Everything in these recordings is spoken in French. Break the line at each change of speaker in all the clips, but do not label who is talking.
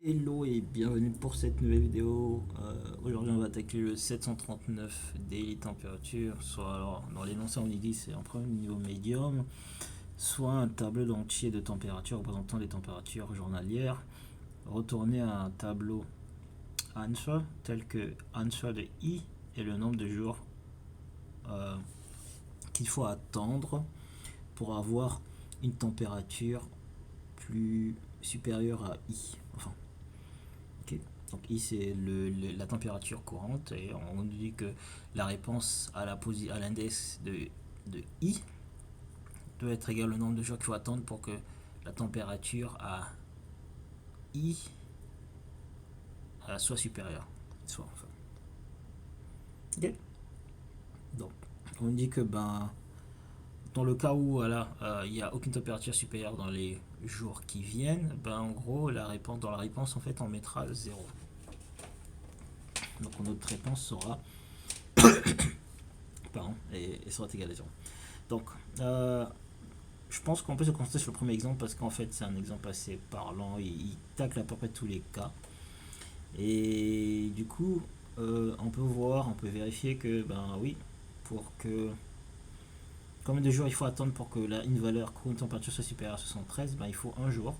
Hello et bienvenue pour cette nouvelle vidéo. Aujourd'hui on va attaquer le 739 daily temperature, soit alors dans l'énoncé on y dit c'est un premier niveau médium, soit un tableau entier de température représentant les températures journalières, retourner à un tableau answer tel que answer de i et le nombre de jours euh, qu'il faut attendre pour avoir une température plus supérieure à i. Enfin, ok. Donc I c'est la température courante et on dit que la réponse à l'index de I doit être égale au nombre de jours qu'il faut attendre pour que la température à I soit supérieure. Enfin. Ok. Donc on dit que dans le cas où il n'y a aucune température supérieure dans les jours qui viennent, en gros dans la réponse en fait on mettra 0. Donc notre réponse sera pardon, et sera égale à 0. Donc je pense qu'on peut se concentrer sur le premier exemple parce qu'en fait c'est un exemple assez parlant, il tacle à peu près tous les cas. Et du coup, on peut vérifier que, oui, pour que combien de jours il faut attendre pour que une valeur ou une température soit supérieure à 73, il faut un jour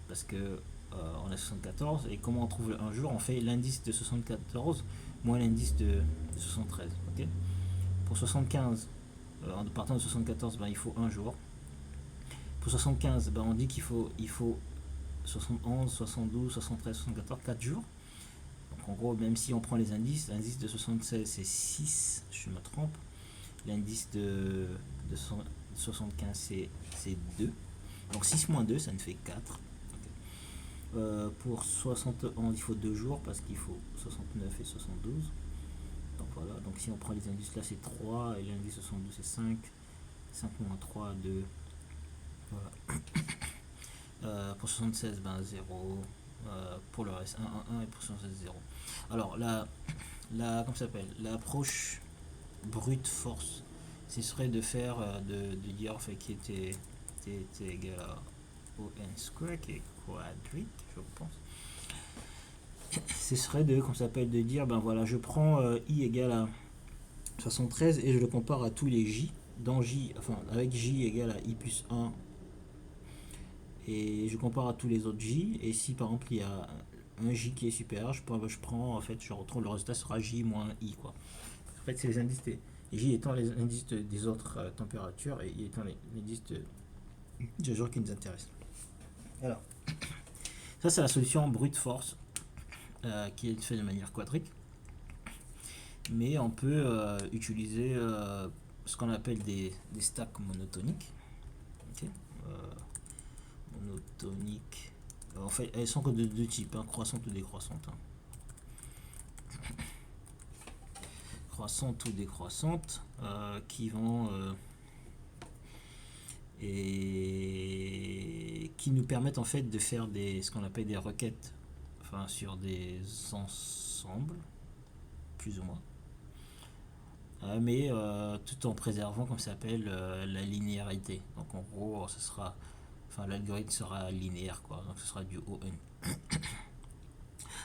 parce que on a 74 et comment on trouve un jour, on fait l'indice de 74 moins l'indice de 73. Ok. Pour 75, en partant de 74, il faut un jour. Pour 75, on dit qu'il faut 71, 72, 73, 74, 4 jours. Donc en gros, même si on prend les indices, l'indice de 76 c'est 6, je me trompe. L'indice de 75 c'est 2. Donc 6 moins 2, ça ne fait 4. Pour 71, il faut 2 jours parce qu'il faut 69 et 72. Donc voilà, donc si on prend les indices là, c'est 3 et l'indice 72 c'est 5. 5 moins 3, 2. Voilà. Pour 76, 0. Pour le reste, 1, 1, 1 et pour 76, 0. Alors, comment ça s'appelle, l'approche brute force, ce serait de faire, de dire en fait qui était égal à ON square, qui est quadrique, je pense. Ce serait de, comment ça s'appelle, de dire, voilà, je prends I égale à 73 et je le compare à tous les J. Dans J, enfin, avec J égale à I plus 1 et je compare à tous les autres J, et si par exemple il y a un J qui est supérieur, je retrouve le résultat sera J moins I, quoi. En fait c'est les indices J étant les indices des autres températures et I étant les indices de jours qui nous intéressent. Alors, ça c'est la solution brute force qui est faite de manière quadrique, mais on peut utiliser ce qu'on appelle des stacks monotoniques. Okay. Monotonique. En fait, elles sont que de deux types, croissante ou décroissante. Croissante ou décroissante, qui vont et qui nous permettent en fait de faire ce qu'on appelle des requêtes, sur des ensembles, plus ou moins. Mais tout en préservant, comme ça s'appelle, la linéarité. Donc en gros, l'algorithme sera linéaire, quoi. Donc ce sera du ON.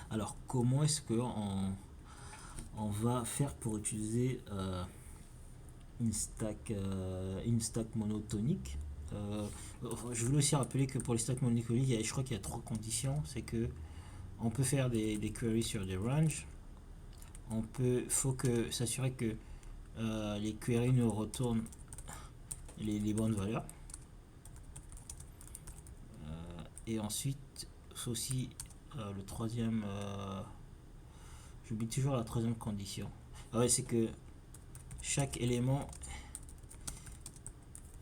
Alors comment est-ce que on va faire pour utiliser une stack monotonique? Je voulais aussi rappeler que pour les stacks monotoniques, je crois qu'il y a 3 conditions. C'est que on peut faire des queries sur des ranges. Faut que s'assurer que les queries nous retournent les bonnes valeurs. Et ensuite, c'est aussi le troisième. J'oublie toujours la troisième condition. C'est que chaque élément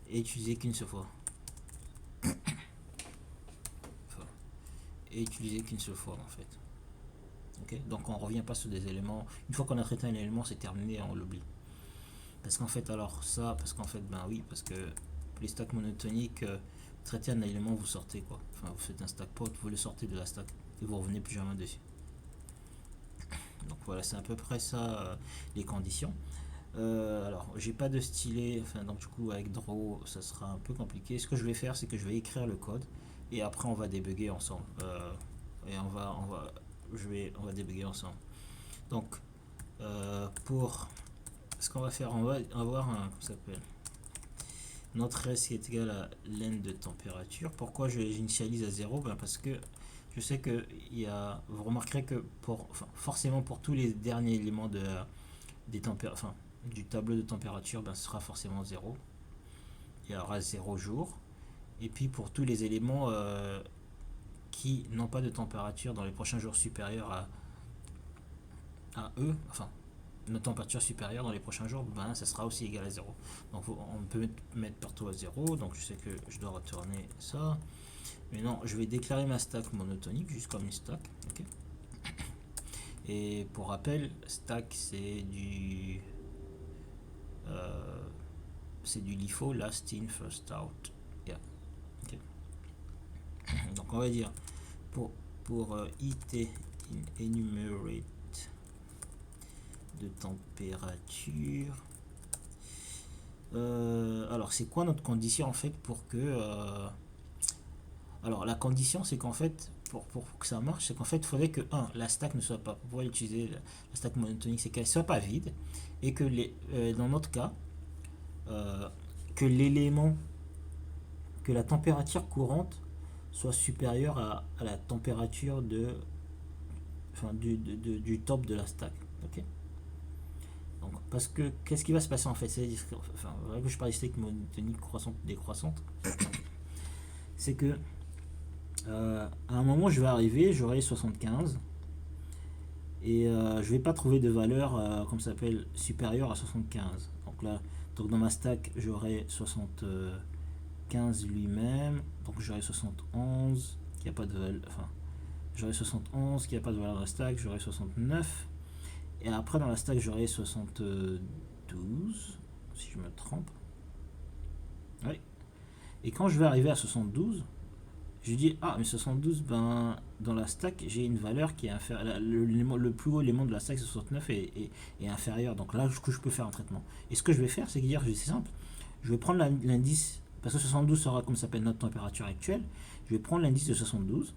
est utilisé qu'une seule fois. Est utilisé qu'une seule fois en fait. Okay, donc on revient pas sur des éléments. Une fois qu'on a traité un élément, c'est terminé, on l'oublie. Parce qu'en fait, parce que les stacks monotoniques, traiter un élément, vous sortez quoi. Enfin, vous faites un stack pot, vous le sortez de la stack et vous revenez plus jamais dessus. Donc voilà, c'est à peu près ça les conditions. Alors, j'ai pas de stylet, donc du coup avec Draw, ça sera un peu compliqué. Ce que je vais faire, c'est que je vais écrire le code et après on va débugger ensemble. Et on on va débugger ensemble. Donc, pour ce qu'on va faire, on va avoir un, comment ça s'appelle, notre S qui est égal à len de température. Pourquoi j'initialise à 0? Ben parce que je sais que vous remarquerez que forcément pour tous les derniers éléments du tableau de température, ben, ce sera forcément 0. Il y aura 0 jour. Et puis pour tous les éléments qui n'ont pas de température dans les prochains jours supérieurs à E, enfin, une température supérieure dans les prochains jours, ben, ça sera aussi égal à 0. Donc on peut mettre partout à 0, donc je sais que je dois retourner ça. Maintenant, je vais déclarer ma stack monotonique, juste comme une stack. Okay. Et pour rappel, stack c'est du LIFO, last in, first out. Yeah. Okay. Donc on va dire pour it enumerate de température. Alors c'est quoi notre condition en fait pour que alors la condition c'est qu'en fait pour que ça marche, c'est qu'en fait il faudrait que la stack ne soit pas, pour pouvoir utiliser la stack monotonique, c'est qu'elle soit pas vide et que dans notre cas que l'élément, que la température courante soit supérieure à la température du top de la stack. Ok. Donc, parce que qu'est-ce qui va se passer en fait, c'est que je parle de stack monotonique croissante décroissante, c'est que à un moment je vais arriver, j'aurai 75 et je vais pas trouver de valeur comme ça s'appelle supérieure à 75. Donc là, dans ma stack j'aurai 75 lui-même, donc j'aurai 71 qui a pas de valeur, j'aurai 71 qui a pas de valeur dans la stack, j'aurai 69 et après dans la stack j'aurai 72 si je me trompe. Oui. Et quand je vais arriver à 72, je dis mais 72, ben dans la stack j'ai une valeur qui est inférieure, le plus haut élément de la stack c'est 69 et inférieur, donc là ce que je peux faire un traitement. Et ce que je vais faire c'est dire, c'est simple, je vais prendre l'indice, parce que 72 sera comme ça s'appelle notre température actuelle, je vais prendre l'indice de 72,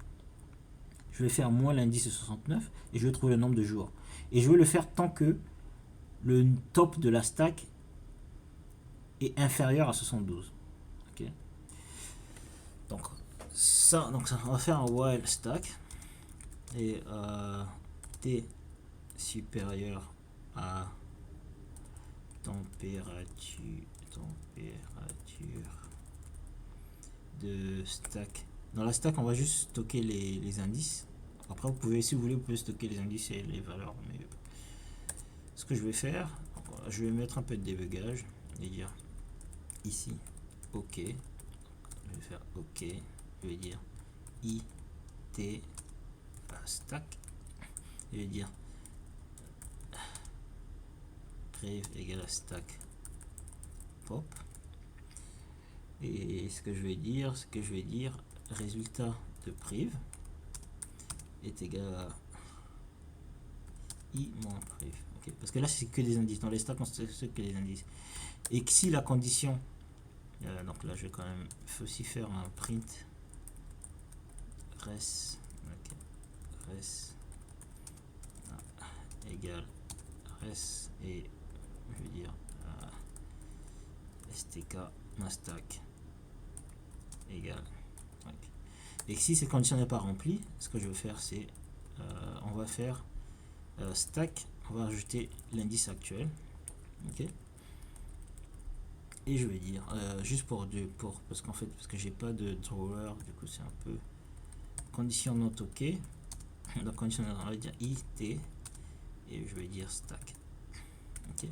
je vais faire moins l'indice de 69 et je vais trouver le nombre de jours. Et je vais le faire tant que le top de la stack est inférieur à 72. Ok. Donc ça, on va faire un while stack et t supérieur à température de stack. Dans la stack, on va juste stocker les indices. Après, vous pouvez, si vous voulez, vous pouvez stocker les indices et les valeurs. Mais ce que je vais faire, je vais mettre un peu de débugage et dire ici OK. Je vais faire OK. Je vais dire it stack. Je vais dire priv égale à stack pop. Et ce que je vais dire, résultat de priv est égal à i moins priv. Okay. Parce que là c'est que des indices. Dans les stacks on sait que des indices. Et que si la condition, donc là je vais quand même aussi faire un print res, okay, res égale res et je vais dire stk ma stack égale. Okay. Et si cette condition n'est pas remplie, ce que je vais faire c'est on va faire stack, on va ajouter l'indice actuel. Ok. Et je vais dire juste parce qu'en fait parce que j'ai pas de drawer, du coup c'est un peu condition not ok. Donc condition on va dire it et je vais dire stack. Ok.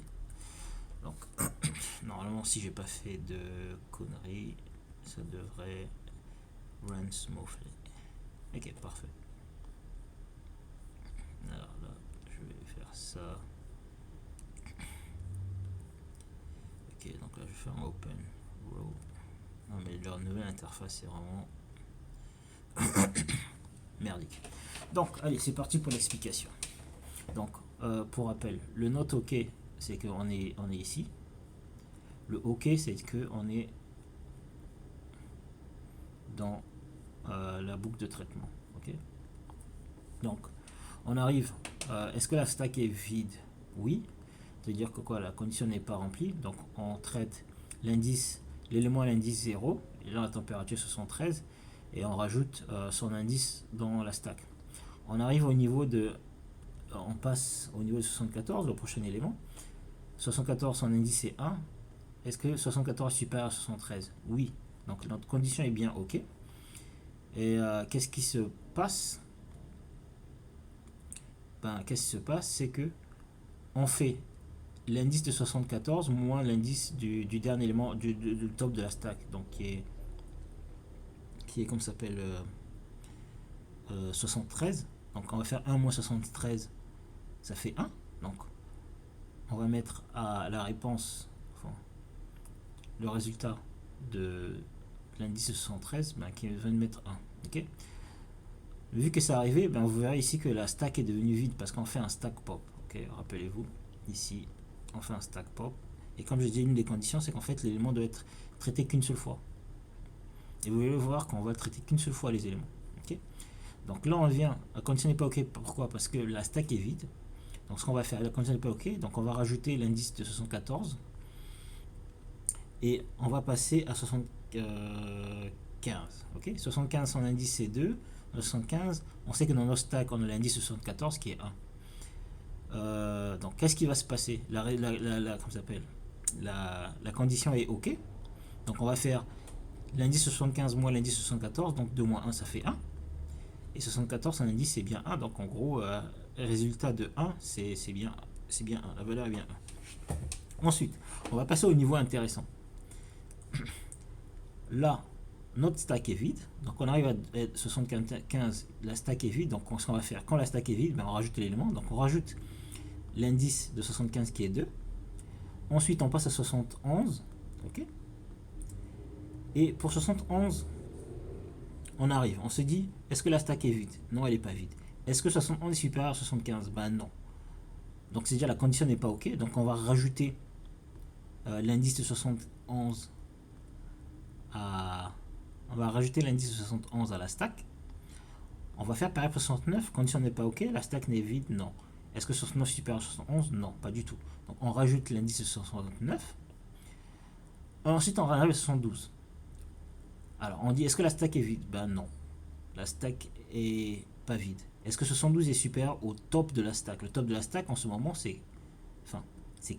Donc normalement si j'ai pas fait de conneries, ça devrait run smoothly. Ok, parfait. Alors là je vais faire ça. Ok, donc là je vais faire un open row. Non mais leur nouvelle interface est vraiment merdique. Donc allez, c'est parti pour l'explication. Donc pour rappel, le not OK c'est qu'on est ici. Le OK c'est qu'on est dans la boucle de traitement. Ok. Donc, on arrive, est-ce que la stack est vide? Oui. C'est-à-dire que quoi, la condition n'est pas remplie. Donc, on traite l'indice, l'élément à l'indice 0, et là la température 73, et on rajoute son indice dans la stack. On arrive au niveau de, on passe au niveau de 74, le prochain élément. 74, son indice est 1. Est-ce que 74 est supérieur à 73? Oui. Donc notre condition est bien OK. Et qu'est-ce qui se passe? Qu'est-ce qui se passe? C'est que on fait l'indice de 74 moins l'indice du dernier élément du top de la stack, donc qui est comme ça s'appelle 73. Donc on va faire 1 moins 73, ça fait 1. Donc on va mettre à la réponse, enfin, le résultat de l'indice de 73 qui va de mettre 1. Okay, vu que c'est arrivé, vous verrez ici que la stack est devenue vide parce qu'on fait un stack pop. Okay, rappelez-vous, ici on fait un stack pop, et comme je dis, une des conditions c'est qu'en fait l'élément doit être traité qu'une seule fois, et vous allez voir qu'on va traiter qu'une seule fois les éléments. Okay, donc là on vient, la condition n'est pas OK, pourquoi? Parce que la stack est vide. Donc ce qu'on va faire, la condition n'est pas OK, donc on va rajouter l'indice de 74 et on va passer à 75. Okay, 75, son indice c'est 2. 75, on sait que dans nos stacks on a l'indice 74 qui est 1. Donc qu'est-ce qui va se passer? Comment s'appelle, la condition est OK. Donc on va faire l'indice 75 moins l'indice 74, donc 2 moins 1 ça fait 1. Et 74, son indice c'est bien 1. Donc en gros, le résultat de 1 c'est bien 1. La valeur est bien 1. Ensuite, on va passer au niveau intéressant. Là, notre stack est vide, donc on arrive à 75, la stack est vide, donc ce qu'on va faire, quand la stack est vide, on rajoute l'élément, donc on rajoute l'indice de 75 qui est 2, ensuite on passe à 71, ok, et pour 71, on arrive, on se dit, est-ce que la stack est vide? Non, elle n'est pas vide. Est-ce que 71 est supérieur à 75? Non. Donc c'est déjà la condition n'est pas ok, donc on va rajouter l'indice de 71 à... On va rajouter l'indice de 71 à la stack. On va faire pareil pour 69. Condition n'est pas OK. La stack n'est vide. Non. Est-ce que 69 est supérieur à 71? Non, pas du tout. Donc on rajoute l'indice de 69. Ensuite, on rajoute 72. Alors, on dit, est-ce que la stack est vide? Non. La stack est pas vide. Est-ce que 72 est supérieur au top de la stack? Le top de la stack, en ce moment, c'est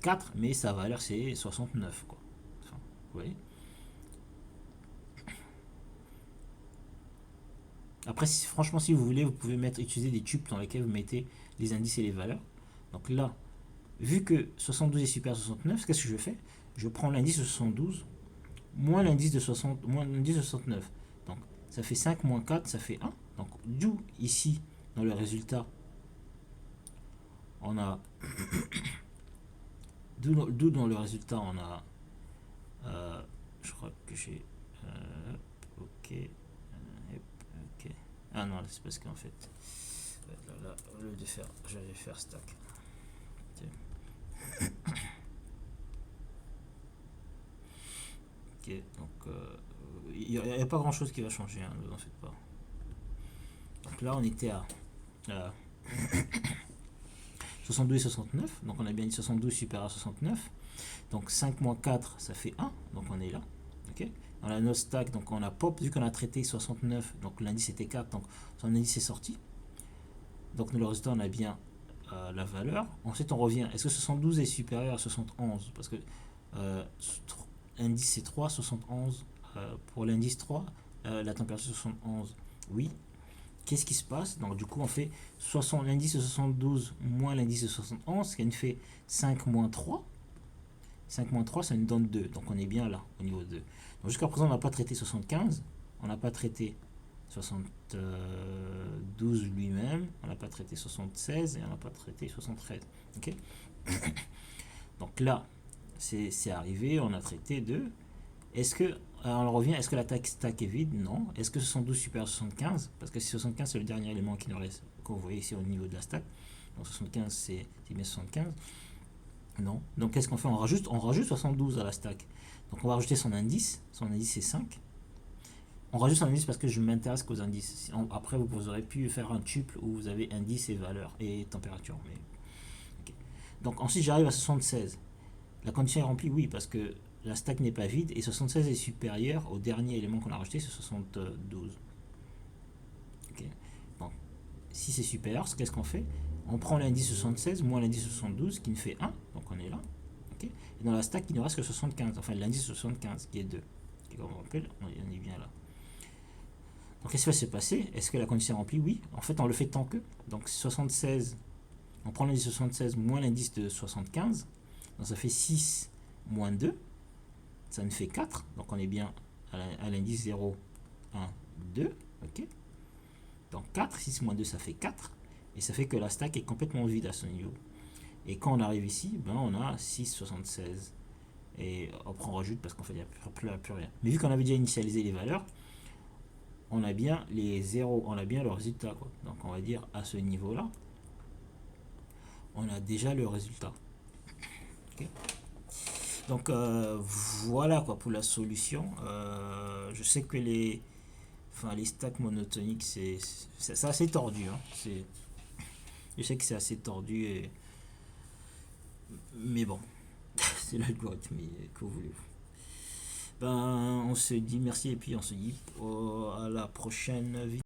4, mais sa valeur, c'est 69. Quoi. Vous voyez? Après, franchement, si vous voulez, vous pouvez utiliser des tubes dans lesquels vous mettez les indices et les valeurs. Donc là, vu que 72 est supérieur à 69, qu'est-ce que je fais? Je prends l'indice de 72 moins l'indice de 69. Donc ça fait 5 moins 4, ça fait 1. Donc d'où ici, dans le résultat, on a... d'où dans le résultat, on a... je crois que j'ai... ok... Ah non, c'est parce qu'en fait, là, au lieu de faire, j'allais faire stack. Ok, donc il n'y a pas grand chose qui va changer, hein, ne vous en faites pas. Donc là, on était à 62 et 69, donc on a bien dit 72 supérieur à 69. Donc 5 moins 4, ça fait 1, donc on est là. Ok. On a notre stack, donc on a pop, vu qu'on a traité 69, donc l'indice était 4, donc son indice est sorti. Donc le résultat, on a bien la valeur. Ensuite, on revient. Est-ce que 72 est supérieur à 71? Parce que l'indice c'est 3, 71. Pour l'indice 3, la température 71, oui. Qu'est-ce qui se passe? Donc du coup, on fait l'indice de 72 moins l'indice de 71, ce qui nous fait 5 moins 3. 5 moins 3, ça nous donne 2. Donc on est bien là, au niveau 2. Donc jusqu'à présent, on n'a pas traité 75. On n'a pas traité 72 lui-même. On n'a pas traité 76 et on n'a pas traité 73. Ok. Donc là, c'est arrivé. On a traité 2. Est-ce que... Alors on revient. Est-ce que la stack est vide? Non. Est-ce que 72 supérieur à 75? Parce que 75, c'est le dernier élément qui nous reste, que vous voyez ici au niveau de la stack. Donc 75, c'est bien 75. Non. Donc qu'est-ce qu'on fait? On rajoute 72 à la stack. Donc on va rajouter son indice. Son indice c'est 5. on rajoute un indice parce que je m'intéresse qu'aux indices. Après, vous aurez pu faire un tuple où vous avez indice et valeur et température. Mais, ok. Donc ensuite, j'arrive à 76. La condition est remplie, oui, parce que la stack n'est pas vide et 76 est supérieur au dernier élément qu'on a rajouté, c'est 72. Ok. Bon, si c'est supérieur, qu'est-ce qu'on fait? On prend l'indice 76 moins l'indice 72 qui nous fait 1, donc on est là. Okay. Et dans la stack, il ne reste que 75, enfin l'indice 75 qui est 2. Et comme on rappelle, on est bien là. Donc qu'est-ce qui va se passer? Est-ce que la condition est remplie? Oui. En fait, on le fait tant que. Donc 76, on prend l'indice 76 moins l'indice de 75. Donc ça fait 6 moins 2. Ça nous fait 4. Donc on est bien à l'indice 0, 1, 2. Ok. Donc 4, 6 moins 2, ça fait 4. Et ça fait que la stack est complètement vide à ce niveau. Et quand on arrive ici, ben on a 6, 76. Et après on rajoute parce qu'en fait il n'y a plus rien. Mais vu qu'on avait déjà initialisé les valeurs, on a bien les zéros, on a bien le résultat, quoi. Donc on va dire à ce niveau-là, on a déjà le résultat. Okay. Donc voilà quoi pour la solution. Je sais que les stacks monotoniques, c'est assez tordu. Hein. Je sais que c'est assez tordu, mais bon, c'est l'algorithme, que voulez-vous. Ben, on se dit merci et puis on se dit à la prochaine vidéo.